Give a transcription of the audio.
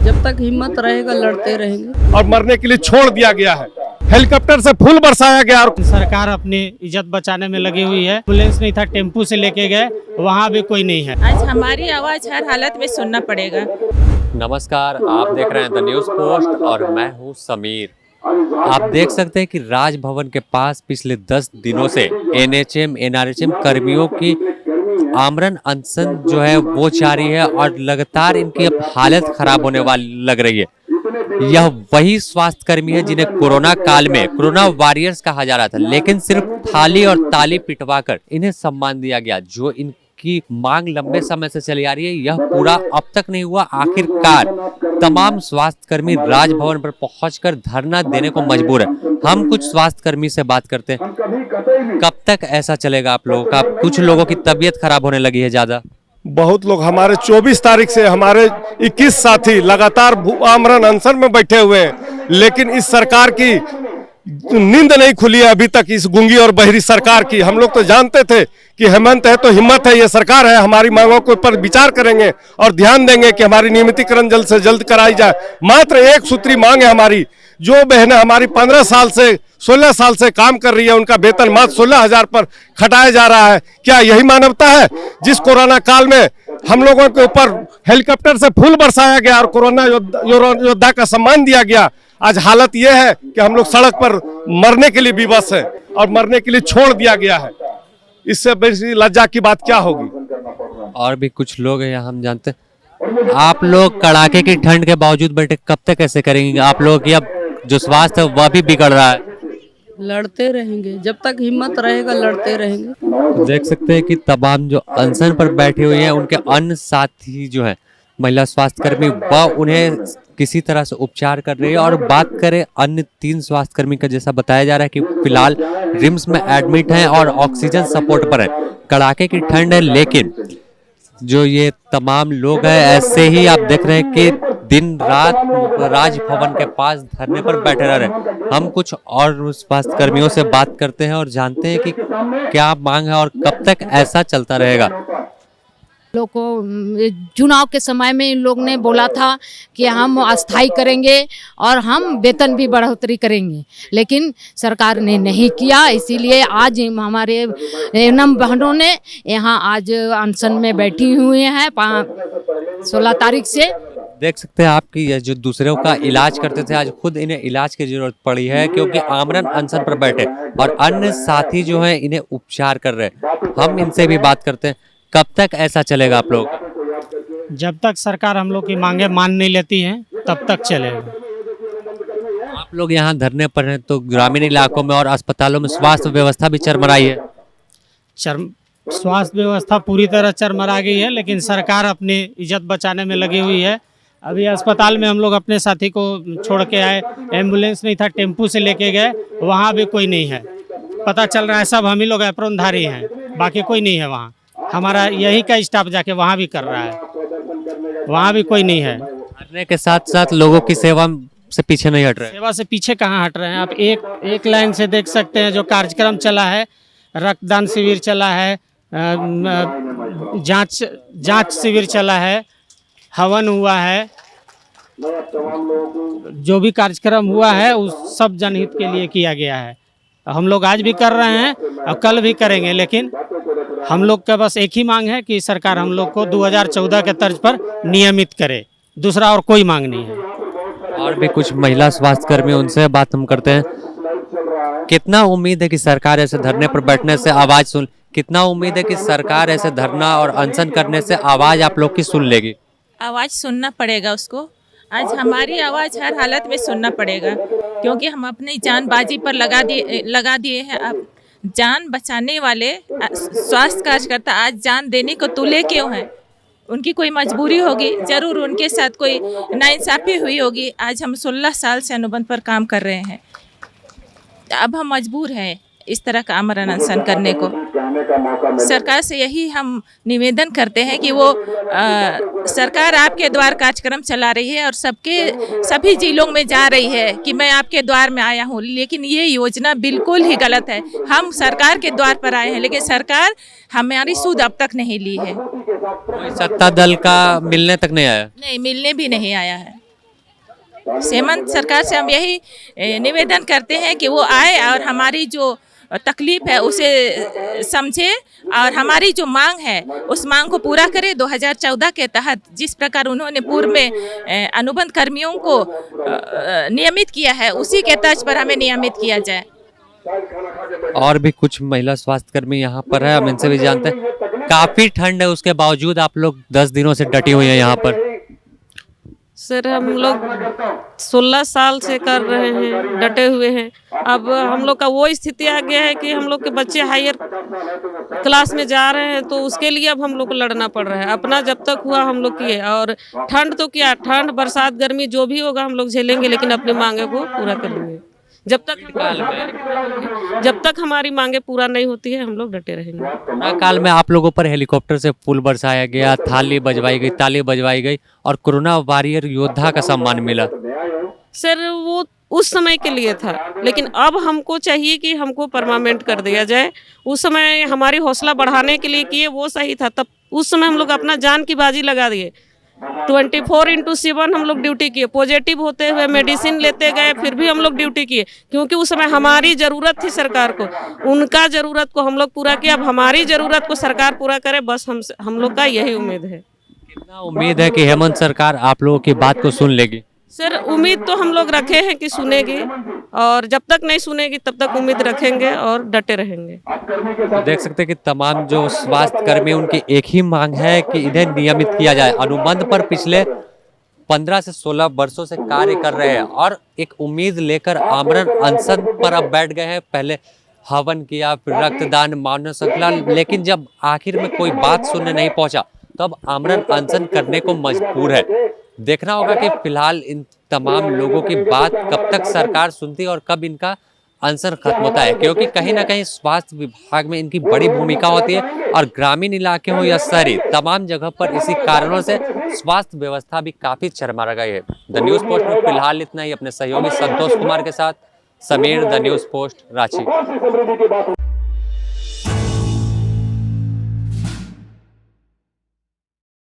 जब तक हिम्मत रहेगा लड़ते रहेंगे। और मरने के लिए छोड़ दिया गया है। हेलीकॉप्टर से फूल बरसाया गया और सरकार अपनी इज्जत बचाने में लगी हुई है। एम्बुलेंस नहीं था, टेम्पू से लेके गए, वहाँ भी कोई नहीं है। आज हमारी आवाज हर हालत में सुनना पड़ेगा। नमस्कार, आप देख रहे हैं द न्यूज़ पोस्ट और मैं हूं समीर। आप देख सकते हैं कि राजभवन के पास पिछले 10 दिनों से एनएचएम एनआरएचएम कर्मियों की आमरण अनशन जो है वो जारी है और लगातार इनकी अब हालत खराब होने वाली लग रही है। यह वही स्वास्थ्य कर्मी है जिन्हें कोरोना काल में कोरोना वॉरियर्स कहा जा रहा था, लेकिन सिर्फ थाली और ताली पिटवाकर इन्हें सम्मान दिया गया। जो इनकी मांग लंबे समय से चली आ रही है, यह पूरा अब तक नहीं हुआ। आखिरकार तमाम स्वास्थ्य कर्मी राजभवन पर पहुंचकर धरना देने को मजबूर है। हम कुछ स्वास्थ्य कर्मी से बात करते हैं, कब तक ऐसा चलेगा आप लोगों का? कुछ लोगों की तबीयत खराब होने लगी है ज्यादा। बहुत लोग हमारे 24 तारीख से हमारे 21 साथी लगातार आमरण अनशन में बैठे हुए हैं, लेकिन इस सरकार की नींद नहीं खुली है अभी तक, इस गूंगी और बहरी सरकार की। हम लोग तो जानते थे कि हेमंत है तो हिम्मत है, ये सरकार है, हमारी मांगों के ऊपर विचार करेंगे और ध्यान देंगे कि हमारी नियमितीकरण जल्द से जल्द कराई जाए। मात्र एक सूत्री मांग है हमारी। जो बहनें हमारी 15 साल से 16 साल से काम कर रही है, उनका वेतन मात्र 16,000 पर खटाया जा रहा है। क्या यही मानवता है? जिस कोरोना काल में हम लोगों के ऊपर हेलीकॉप्टर से फूल बरसाया गया और कोरोना योद्धा का सम्मान दिया गया, आज हालत यह है कि हम लोग सड़क पर मरने के लिए विवश है और मरने के लिए छोड़ दिया गया है। इससे बड़ी लज्जा की बात क्या होगी? और भी कुछ लोग हैं यहाँ, हम जानते हैं। आप लोग कड़ाके की ठंड के बावजूद बैठे कब तक ऐसे करेंगे? आप लोग की अब जो स्वास्थ्य है वह भी बिगड़ रहा है। लड़ते रहेंगे, जब तक हिम्मत रहेगा लड़ते रहेंगे। देख सकते हैं कि तमाम जो अनशन पर बैठे हुए हैं उनके अन्य साथी जो है महिला स्वास्थ्य कर्मी, वह उन्हें किसी तरह से उपचार कर रही है। और बात करें अन्य 3 स्वास्थ्य कर्मी का, जैसा बताया जा रहा है कि फिलहाल रिम्स में एडमिट हैं और ऑक्सीजन सपोर्ट पर है। कड़ाके की ठंड है, लेकिन जो ये तमाम लोग हैं ऐसे ही आप देख रहे हैं कि दिन रात राजभवन के पास धरने पर बैठे रह रहे। हम कुछ और स्वास्थ्य कर्मियों से बात करते हैं और जानते हैं कि क्या मांग है और कब तक ऐसा चलता रहेगा। लोग को चुनाव के समय में इन लोग ने बोला था कि हम अस्थाई करेंगे और हम वेतन भी बढ़ोतरी करेंगे, लेकिन सरकार ने नहीं किया। इसीलिए आज हमारे एनएम बहनों ने यहाँ आज अनशन में बैठी हुई हैं 16 तारीख से। देख सकते हैं आपकी ये जो दूसरों का इलाज करते थे, आज खुद इन्हें इलाज की जरूरत पड़ी है क्योंकि आमरण अनशन पर बैठे और अन्य साथी जो हैं इन्हें उपचार कर रहे हैं। हम इनसे भी बात करते हैं, कब तक ऐसा चलेगा आप लोग? जब तक सरकार हम लोग की मांगे मान नहीं लेती है तब तक चलेगा। आप लोग यहाँ धरने पर हैं तो ग्रामीण इलाकों में और अस्पतालों में स्वास्थ्य व्यवस्था भी चरमराई है। स्वास्थ्य व्यवस्था पूरी तरह चरमरा गई है, लेकिन सरकार अपनी इज्जत बचाने में लगी हुई है। अभी अस्पताल में हम लोग अपने साथी को छोड़ के आए, एम्बुलेंस नहीं था, टेम्पू से लेके गए, वहाँ भी कोई नहीं है। पता चल रहा है सब हम ही लोग एप्रोनधारी हैं, बाकी कोई नहीं है वहाँ। हमारा यही का स्टाफ जाके वहाँ भी कर रहा है, वहाँ भी कोई नहीं है। करने के साथ साथ लोगों की सेवा से पीछे नहीं हट रहे। सेवा से पीछे कहाँ हट रहे हैं? आप एक लाइन से देख सकते हैं जो कार्यक्रम चला है, रक्तदान शिविर चला है, जांच शिविर चला है, हवन हुआ है, जो भी कार्यक्रम हुआ है उस सब जनहित के लिए किया गया है। हम लोग आज भी कर रहे हैं और कल भी करेंगे, लेकिन हम लोग का बस एक ही मांग है कि सरकार हम लोग को 2014 के तर्ज पर नियमित करे, दूसरा और कोई मांग नहीं है। और भी कुछ महिला स्वास्थ्य कर्मी, उनसे बात हम करते हैं। कितना उम्मीद है कि सरकार ऐसे धरने पर बैठने से आवाज सुन, कितना उम्मीद है कि सरकार ऐसे धरना और अनशन करने से आवाज आप लोग की सुन लेगी? आवाज सुनना पड़ेगा उसको। आज हमारी आवाज हर हालत में सुनना पड़ेगा, क्योंकि हम अपनी जान बाजी पर लगा दिए हैं। अब जान बचाने वाले स्वास्थ्य कार्यकर्ता आज जान देने को तुले क्यों हैं? उनकी कोई मजबूरी होगी, जरूर उनके साथ कोई नाइंसाफी हुई होगी। आज हम 16 साल से अनुबंध पर काम कर रहे हैं, अब हम मजबूर हैं इस तरह का आमरण अनशन करने को। सरकार से यही हम निवेदन करते हैं कि वो सरकार आपके द्वार कार्यक्रम चला रही है और सभी जिलों में जा रही है कि मैं आपके द्वार में आया हूँ, लेकिन ये योजना बिल्कुल ही गलत है। हम सरकार के द्वार पर आए हैं, लेकिन सरकार हमारी सूद अब तक नहीं ली है। कोई सत्ता दल का मिलने तक नहीं आया? नहीं, मिलने भी नहीं आया है। हेमंत सरकार से हम यही निवेदन करते हैं कि वो आए और हमारी जो तकलीफ है उसे समझे और हमारी जो मांग है उस मांग को पूरा करे। 2014 के तहत जिस प्रकार उन्होंने पूर्व में अनुबंध कर्मियों को नियमित किया है उसी के तर्ज पर हमें नियमित किया जाए। और भी कुछ महिला स्वास्थ्य कर्मी यहाँ पर है, हम इनसे भी जानते हैं। काफी ठंड है, उसके बावजूद आप लोग 10 दिनों से डटी हुई हैं यहाँ पर। सर हम लोग 16 साल से कर रहे हैं, डटे हुए हैं। अब हम लोग का वो स्थिति आ गया है कि हम लोग के बच्चे हायर क्लास में जा रहे हैं, तो उसके लिए अब हम लोग को लड़ना पड़ रहा है। अपना जब तक हुआ हम लोग किए, और ठंड तो क्या, ठंड बरसात गर्मी जो भी होगा हम लोग झेलेंगे, लेकिन अपनी मांगे को पूरा करेंगे। जब तक हमारी मांगे पूरा नहीं होती है हम लोग डटे रहेंगे। कोरोना काल में आप लोगों पर हेलीकॉप्टर से फूल बरसाया गया, थाली बजवाई गई, ताली बजवाई गई और कोरोना वॉरियर योद्धा का सम्मान मिला। सर वो उस समय के लिए था, लेकिन अब हमको चाहिए कि हमको परमानेंट कर दिया जाए। उस समय हमारी हौसला बढ़ाने के लिए किए वो सही था, तब उस समय हम लोग अपना जान की बाजी लगा दिए। 24/7 हम लोग ड्यूटी किए, पॉजिटिव होते हुए मेडिसिन लेते गए, फिर भी हम लोग ड्यूटी किए, क्योंकि उस समय हमारी ज़रूरत थी सरकार को। उनका ज़रूरत को हम लोग पूरा किया, अब हमारी ज़रूरत को सरकार पूरा करे, बस हम लोग का यही उम्मीद है। कितना उम्मीद है कि हेमंत सरकार आप लोगों की बात को सुन लेगी? सर उम्मीद तो हम लोग रखे हैं कि सुनेगी, और जब तक नहीं सुनेगी तब तक उम्मीद रखेंगे और डटे रहेंगे। तो देख सकते हैं कि तमाम जो स्वास्थ्य कर्मी उनकी एक ही मांग है कि इन्हें नियमित किया जाए। अनुबंध पर पिछले 15 से 16 वर्षों से कार्य कर रहे हैं और एक उम्मीद लेकर आमरण अनशन पर अब बैठ गए हैं। पहले हवन किया, फिर रक्तदान, मानव श्रृंखला, लेकिन जब आखिर में कोई बात सुनने नहीं पहुंचा तो अब आमरण अनशन करने को मजबूर है। देखना होगा कि फिलहाल इन तमाम लोगों की बात कब तक सरकार सुनती है और कब इनका अनशन खत्म होता है, क्योंकि कहीं ना कहीं स्वास्थ्य विभाग में इनकी बड़ी भूमिका होती है और ग्रामीण इलाके हो या शहरी, तमाम जगह पर इसी कारणों से स्वास्थ्य व्यवस्था भी काफी चरमरा गई है। द न्यूज़ पोस्ट में फिलहाल इतना ही। अपने सहयोगी संतोष कुमार के साथ Sameer, the news post, Ranchi.